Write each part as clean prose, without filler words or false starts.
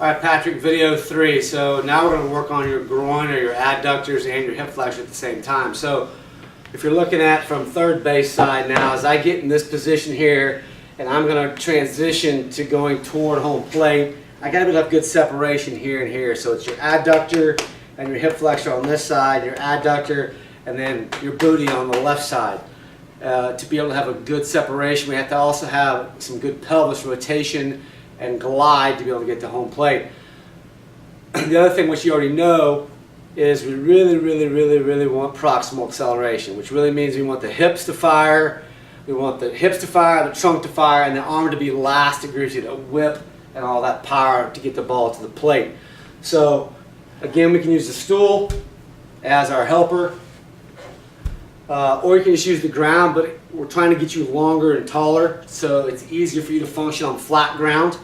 All right, Patrick, video 3. So now we're going to work on your groin or your adductors and your hip flexor at the same time. So if you're looking at from third base side now, as I get in this position here and I'm going to transition to going toward home plate, I got to have good separation here and here. So it's your adductor and your hip flexor on this side, your adductor, and then your booty on the left side. To be able to have a good separation, we have to also have some good pelvis rotation and glide to be able to get to home plate. The other thing which you already know is we really want proximal acceleration, which really means we want the hips to fire, the trunk to fire, and the arm to be last to give you the whip and all that power to get the ball to the plate. So again, we can use the stool as our helper, or you can just use the ground, but we're trying to get you longer and taller so it's easier for you to function on flat ground,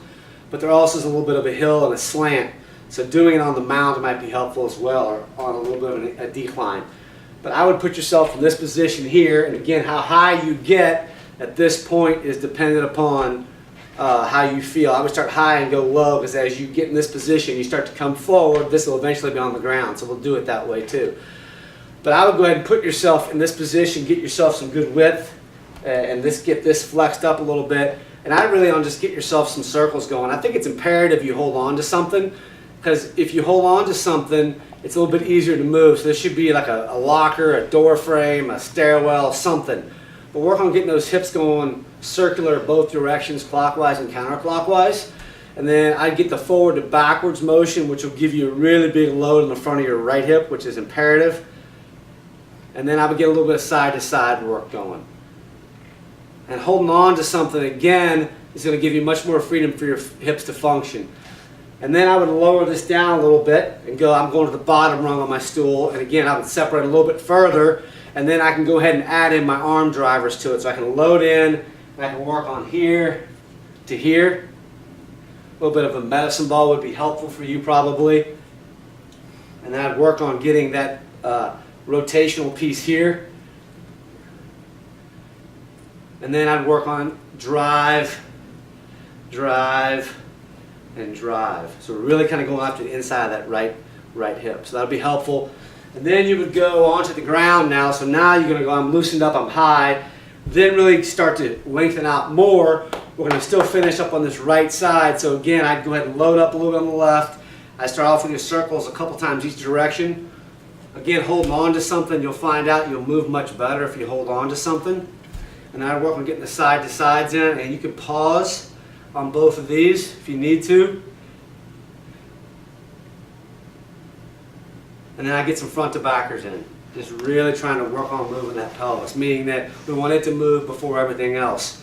but there also is a little bit of a hill and a slant, so doing it on the mound might be helpful as well, or on a little bit of a decline. But I would put yourself in this position here, and again, how high you get at this point is dependent upon how you feel. I would start high and go low, because as you get in this position, you start to come forward, this will eventually be on the ground, so we'll do it that way too. But I would go ahead and put yourself in this position, get yourself some good width, and get this flexed up a little bit. And I really want to just get yourself some circles going. I think it's imperative you hold on to something, because if you hold on to something, it's a little bit easier to move. So this should be like a locker, a door frame, a stairwell, something. But work on getting those hips going circular both directions, clockwise and counterclockwise. And then I'd get the forward to backwards motion, which will give you a really big load in the front of your right hip, which is imperative. And then I would get a little bit of side-to-side work going. And holding on to something, again, is going to give you much more freedom for your hips to function. And then I would lower this down a little bit and go, I'm going to the bottom rung on my stool. And again, I would separate a little bit further. And then I can go ahead and add in my arm drivers to it. So I can load in, and I can work on here to here. A little bit of a medicine ball would be helpful for you probably. And then I'd work on getting that rotational piece here, and then I'd work on drive, drive, and drive. So we're really kind of going after the inside of that right hip. So that'll be helpful. And then you would go onto the ground now. So now you're going to go, I'm loosened up, I'm high. Then really start to lengthen out more. We're going to still finish up on this right side. So again, I'd go ahead and load up a little bit on the left. I start off with your circles a couple times each direction. Again, holding on to something, you'll find out you'll move much better if you hold on to something. And I work on getting the side to sides in, and you can pause on both of these if you need to. And then I get some front to backers in. Just really trying to work on moving that pelvis, meaning that we want it to move before everything else.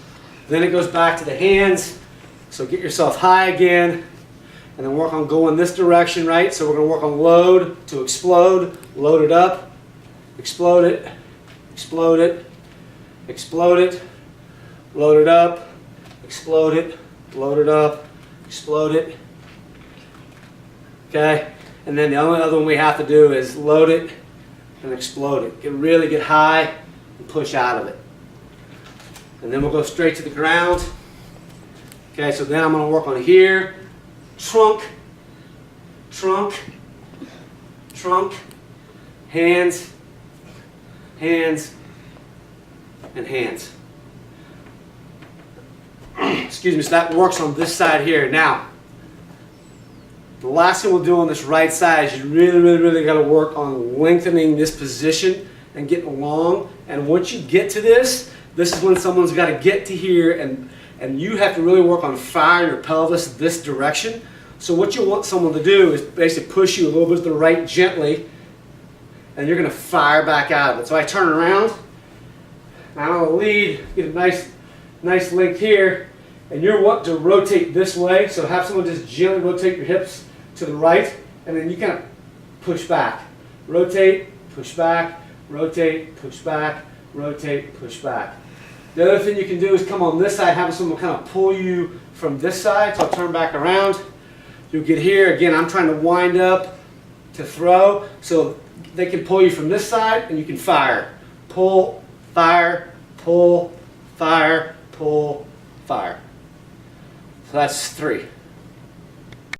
Then it goes back to the hands, so get yourself high again. And then work on going this direction, right? So we're going to work on load to explode, load it up, explode it, explode it, explode it, load it up, explode it, load it up, explode it. Okay? And then the only other one we have to do is load it and explode it. Really get high and push out of it. And then we'll go straight to the ground. Okay, so then I'm going to work on here. Trunk, trunk, trunk, hands, hands, and hands. Excuse me, so that works on this side here. Now, the last thing we'll do on this right side is you really got to work on lengthening this position and getting long. And once you get to this is when someone's got to get to here, and you have to really work on firing your pelvis this direction. So what you want someone to do is basically push you a little bit to the right gently, and you're going to fire back out of it. So I turn around, and I'm going to lead, get a nice length here, and you're wanting to rotate this way. So have someone just gently rotate your hips to the right, and then you kind of push back. Rotate, push back, rotate, push back, rotate, push back. The other thing you can do is come on this side, have someone kind of pull you from this side. So I'll turn back around. You'll get here. Again, I'm trying to wind up to throw. So they can pull you from this side and you can fire. Pull, fire, pull, fire, pull, fire. So that's 3.